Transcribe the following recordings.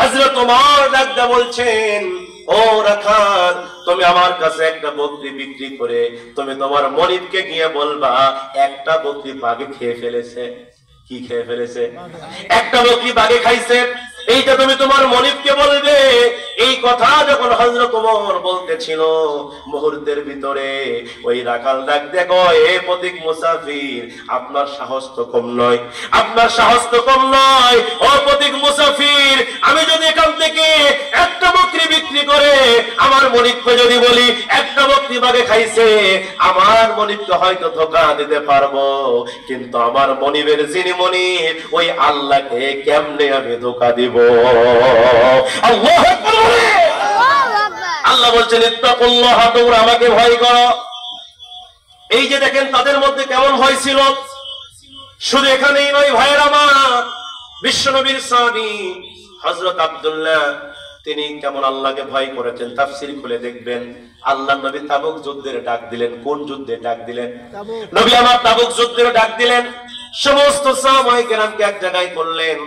হযরত ওমর ডাকতে বলছেন, ও রাখাল, তুমি আমার কাছে একটা বকরি বিক্রি করে তুমি তোমার মনিবকে গিয়ে বলবা একটা বকরি বাঘে খেয়ে ফেলেছে। কি খেয়ে ফেলেছে? একটা বকরি বাঘে খাইছে। এইটা তুমি তোমার মনিবকে বলবে। এই কথা যখন হযরত ওমর বলতেছিল, মুহূর্তের ভিতরে ওই রাখাল ডাক দেখো, এ পথিক মুসাফির, আপনার সাহস তো কম নয়, আপনার সাহস তো কম নয়। ও পথিক মুসাফির, আমি যদি এখান থেকে একটা বকরি বিক্রি করে আমার মনিবকে যদি বলি একটা বকরি বাঘে খাইছে, আমার মনিবকে হয়তো ধোঁকা দিতে পারবো, কিন্তু আমার মনিবের যিনি মনিব ওই আল্লাহকে কেমনে আমি ধোঁকা দিব? আল্লাহু আকবার। আল্লাহ বলছেন, ইত্তাকুল্লাহ, তোমরা আমাকে ভয় করো। এই যে দেখেন তাদের মধ্যে কেমন ভয় ছিল। শুধু এখানেই নয় ভাইয়ের আমার, বিশ্বনবীর সাহাবী হযরত আব্দুল্লাহ তিনি কেমন আল্লাহকে ভয় করেছেন তাফসীর খুলে দেখবেন। আল্লাহ নবী তাবুক যুদ্ধের ডাক দিলেন। কোন যুদ্ধে ডাক দিলেন? নবী আমার তাবুক যুদ্ধের ডাক দিলেন। সমস্ত সাহাবায়ে কেরামকে এক জায়গায় করলেন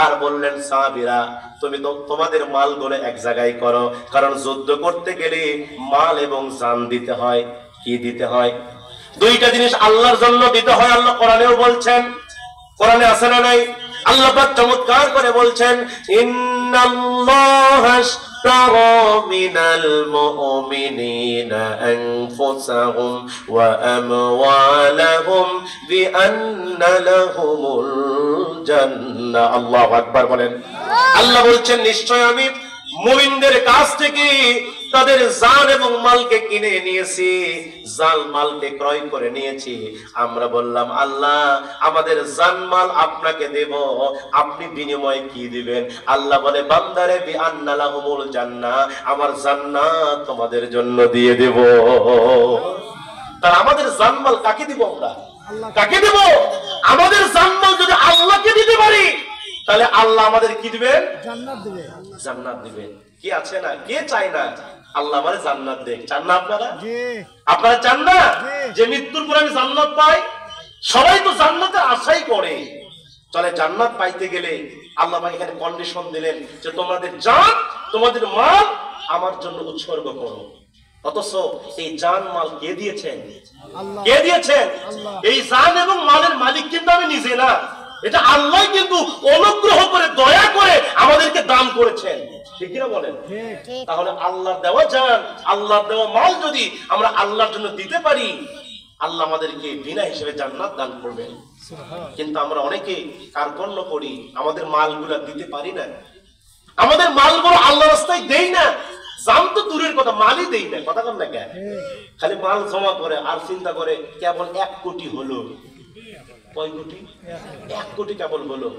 আর বললেন, সাহাবীরা তুমি তো তোমাদের মালগুলো এক জায়গায় করো, কারণ যুদ্ধ করতে গেলে মাল এবং জান দিতে হয়। কি দিতে হয়? দুইটা জিনিস আল্লাহর জন্য দিতে হয়। আল্লাহ কোরআনেও বলছেন, কোরআনে আছে না নাই? আল্লাহ পাক চমৎকার করে বলছেন, ইন্নাল্লাহা আশতারা মিনাল মুমিনিনা আনফুসাহুম ওয়া আমওয়ালাহুম বিআন্না লাহুমুল জান্নাহ। আল্লাহু আকবার বলেন। আল্লাহ বলছেন, নিশ্চয় আমি মুমিনদের কাছ থেকে তাদের জান এবং মালকে কিনে নিয়েছি, জান মালকে ক্রয় করে নিয়েছি। আমরা বললাম, আল্লাহ আমাদের জান মাল আপনাকে দেব, আপনি বিনিময়ে কি দিবেন? আল্লাহ বলে, বান্দারে বিআন্না লাহুমুল জান্নাহ, আমার জান্নাত তোমাদের জন্য দিয়ে দেব। তার আমাদের জান মাল কাকে দিব? আমরা কাকে দেব? আমাদের জান মাল যদি আল্লাহকে দিতে পারি তাহলে আল্লাহ আমাদের কি দিবেন? জান্নাত দিবেন। জান্নাত দিবেন। কি আছে না? কে চায় না আল্লাহ আমারে জান্নাত দেখ? চান না আপনারা? আপনারা চান না যে মৃত্যুর পর আমি জান্নাত পাই? সবাই তো জান্নাতের আশাই করে। চলে জান্নাত পাইতে গেলে আল্লাহ পাক এখানে কন্ডিশন দিলেন যে তোমাদের জান, তোমাদের মাল আমার জন্য উৎসর্গ করো। অথচ এই জান মাল কে দিয়েছেন? কে দিয়েছেন? এই জান এবং মালের মালিক কিন্তু আমি নিজে না, এটা আল্লাহ কিন্তু অনুগ্রহ করে দয়া করে আমাদেরকে দান করেছেন। ঠিক কিনা বলেন? তাহলে আল্লাহর দেওয়া জান, আল্লাহর দেওয়া মাল যদি আমরা আল্লাহর জন্য দিতে পারি, আল্লাহ আমাদেরকে বিনা হিসেবে জান্নাত দান করবেন। কিন্তু আমরা অনেকে কার্পণ্য করি, আমাদের মালগুলো দিতে পারি না, আমাদের মালগুলো আল্লাহর রাস্তায় দেই না। জান তো দূরের কথা, মালই দেই না। কথা বল না কেন? খালি মাল জমা করে আর চিন্তা করে কেবল 1 কোটি হলো। কয় কোটি? 1 কোটি কেবল হলো।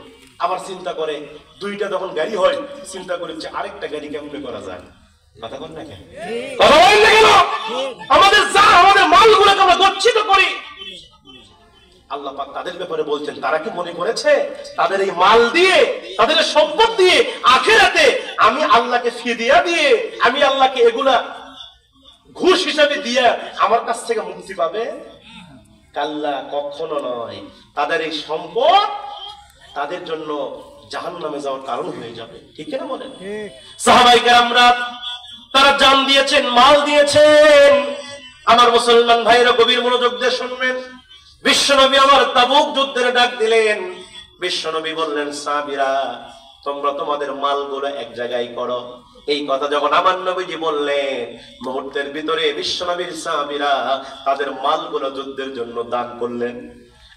আবার চিন্তা করে 2টা যখন গাড়ি হয় চিন্তা করে যে আরেকটা গাড়ি কেমনে করা যায়। কথা বল না কেন? কথা বল না কেন? আমাদের যা আমাদের মালগুলোকে আমরা গচ্ছিত করি। আল্লাহ পাক তাদের ব্যাপারে বলছেন, তারা কি মনে করেছে তাদের এই মাল দিয়ে, তাদের সম্পদ দিয়ে আখিরাতে আমি আল্লাহকে ফিদিয়া দিয়ে, আমি আল্লাহকে এগুলা ঘুষ হিসাবে দিয়ে আমার কাছ থেকে মুক্তি পাবে? কাল্লা, কখনো নয়। তাদের এই সম্পদ তাদের জন্য জাহান্নামে যাওয়ার কারণ হয়ে যাবে। ঠিক না বলেন? সাহাবায়ে কেরামরা তারা জান দিয়েছেন, মাল দিয়েছেন। আমার মুসলমান ভাইরা গভীর মনোযোগ দিয়ে শুনবেন। বিশ্বনবী আমার তাবুক যুদ্ধের ডাক দিলেন। বিশ্বনবী বললেন, সাহাবীরা তোমরা তোমাদের মালগুলো এক জায়গায় করো। এই কথা যখন আমার নবীজি বললেন, মুহূর্তের ভিতরে বিশ্বনবীর সাহাবীরা তাদের মালগুলো যুদ্ধের জন্য দান করলেন।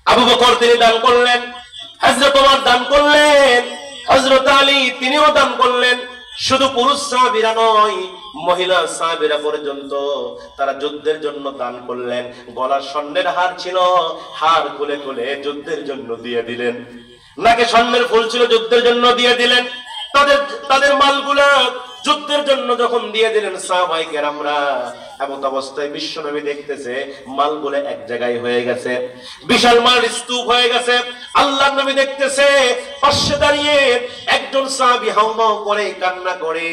আবু বকর তিনি দান করলেন, হযরত ওমর দান করলেন, হযরত আলী তিনিও দান করলেন। শুধু পুরুষ সাহাবীরা নয়, মহিলা সাহাবীরা পর্যন্ত তারা যুদ্ধের জন্য দান করলেন। গলার স্বর্ণের হার ছিল, হার খুলে খুলে যুদ্ধের জন্য দিয়ে দিলেন। নাকে স্বর্ণের ফুল ছিল, যুদ্ধের জন্য দিয়ে দিলেন। তাদের মালগুলা যুদ্ধের জন্য যখন দিয়ে দিলেন সাহাবায়ে কেরামরা, এমন অবস্থায় বিশ্বনবী দেখতেছে মালগুলো এক জায়গায় হয়ে গেছে, বিশাল মাল স্তূপ হয়ে গেছে। আল্লাহর নবী দেখতেছে পাশে দাঁড়িয়ে একজন সাহাবী হাউমাউ করে কান্না করে।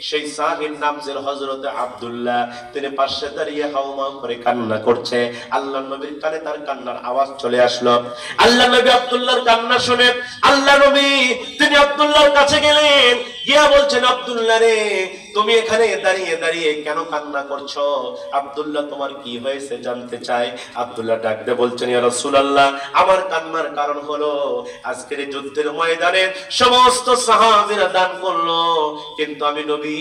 সেই সাহাবীর নাম ছিল হযরত আব্দুল্লাহ। তিনি পাশে দাঁড়িয়ে হাউমাউ করে কান্না করছে। আল্লাহর নবীর কানে তার কান্নার আওয়াজ চলে আসলো। আল্লাহর নবী আব্দুল্লাহর কান্না শুনে আল্লাহর নবী তিনি আব্দুল্লাহর কাছে গেলেন, গিয়া বলছেন, আব্দুল্লাহ রে, তুমি এখানে দাঁড়িয়ে দাঁড়িয়ে কেন কান্না করছো? আব্দুল্লাহ তোমার কি হয়েছে জানতে চাই। আব্দুল্লাহ ডাক দিয়ে বলছেন, ইয়া রাসূলুল্লাহ, আমার কান্নার কারণ হলো আজকের এই যুদ্ধের ময়দানে সমস্ত সাহাবীরা দান করলো, কিন্তু আমি নবী,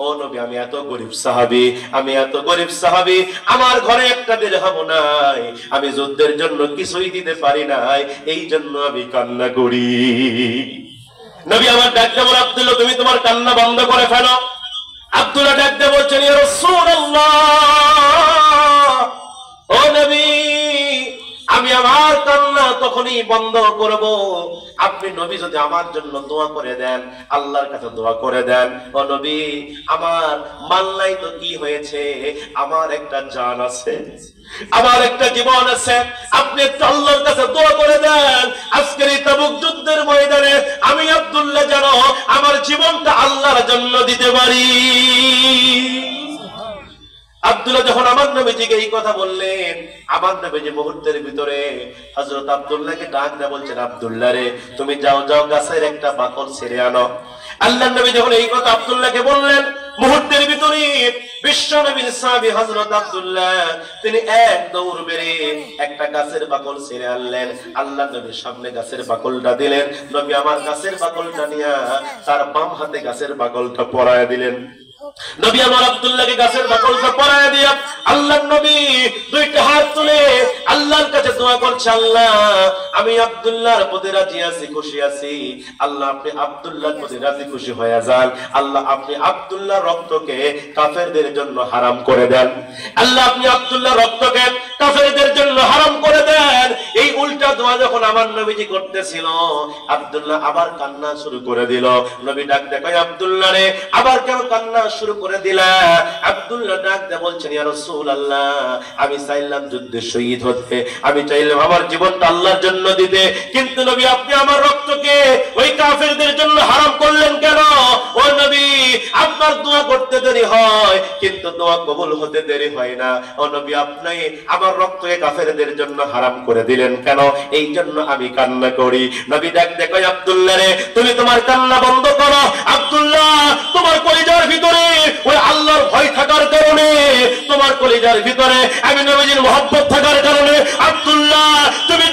ও নবী, আমি এত গরিব সাহাবী, আমার ঘরে একটা দিরহাম নাই, আমি যুদ্ধের জন্য কিছুই দিতে পারি নাই, এই জন্য আমি কান্না করি। নবী আমার ডাক দিয়ে বলেন, আব্দুল্লাহ তুমি তোমার কান্না বন্ধ করে ফেলো। আব্দুল্লাহ ডাক দিয়ে বলছেন, ইয়া রাসূলুল্লাহ, ও নবী, আমি আমার কান্না তখনই বন্ধ করব আপনি নবী যদি আমার জন্য দোয়া করে দেন, আল্লাহর কাছে দোয়া করে দেন। ও নবী, আমার মাল নাই তো কি হয়েছে, আমার একটা জান আছে, আমার একটা জীবন আছে, আপনি আল্লাহর কাছে দোয়া করে দেন আজকের এই তাবুক যুদ্ধের ময়দানে আমি আব্দুল্লাহ যেন আমার জীবনটা আল্লাহর জন্য দিতে পারি। আব্দুল্লাহ যখন আমার নবীজিকে এই কথা বললেন, আমার নবীজি মুহূর্তের ভিতরে হযরত আব্দুল্লাহকে ডাক দিয়ে বলছেন, আব্দুল্লাহ রে, তুমি যাও যাও গাছের একটা বাকল ছিঁড়ে আনো। আল্লাহর নবী যখন এই কথা আব্দুল্লাহকে বললেন, মুহূর্তের ভিতরে বিশ্ব নবীর সাহাবী হযরত আব্দুল্লাহ তিনি এক দৌড় বেরে একটা গাছের বাকল ছিঁড়ে আনলেন। আল্লাহর নবীর সামনে গাছের বাকলটা দিলেন। নবী আমার গাছের বাকলটা নিয়ে তার বাম হাতে গাছের বাকলটা পরায় দিলেন। নবী আমার আব্দুল্লাহকে গাছের বাকলটা পরায় দিয়া আল্লাহর নবী দুইটা হাত তুলে আল্লাহর কাছে দোয়া করছে, আল্লাহ আমি আব্দুল্লাহর প্রতি রাজি আছি, খুশি আছি। আল্লাহ আপনি আব্দুল্লাহর প্রতি রাজি খুশি হয়ে যান। আল্লাহ আপনি আব্দুল্লাহর রক্তকে কাফেরদের জন্য হারাম করে দেন। আল্লাহ আপনি আব্দুল্লাহর রক্তকে কাফেরদের জন্য হারাম করে দেন। এই উল্টা দোয়া যখন আমার নবীজি করতেছিল, আব্দুল্লাহ আবার কান্না শুরু করে দিল। নবী ডাক দেখায়, আব্দুল্লাহ রে, আবার কেন কান্না শুরু করে দিলা? আব্দুল্লাহ ডাক দিয়ে বলছেন, ইয়া রাসূলুল্লাহ, আমি চাইলাম যুদ্ধে শহীদ হতে, আমি চাইলাম আমার জীবনটা আল্লাহর জন্য দিতে, কিন্তু নবী আপনি আমার রক্তকে ওই কাফেরদের জন্য হারাম করলেন কেন? ও নবী, আপনার দোয়া করতে দেরি হয় কিন্তু দোয়া কবুল হতে দেরি হয় না। ও নবী, আপনি আমার রক্তকে কাফেরদের জন্য হারাম করে দিলেন কেন? এই জন্য আমি কান্না করি। নবী ডাক দিয়ে কয়, আব্দুল্লাহ রে, তুমি তোমার কান্না বন্ধ করো। আব্দুল্লাহ, তোমার কলিজার ভিতরে ওই আল্লাহর ভয় থাকার কারণে, তোমার কলিজার ভিতরে আমি নবীজির মহব্বত থাকার কারণে, আব্দুল্লাহ তুমি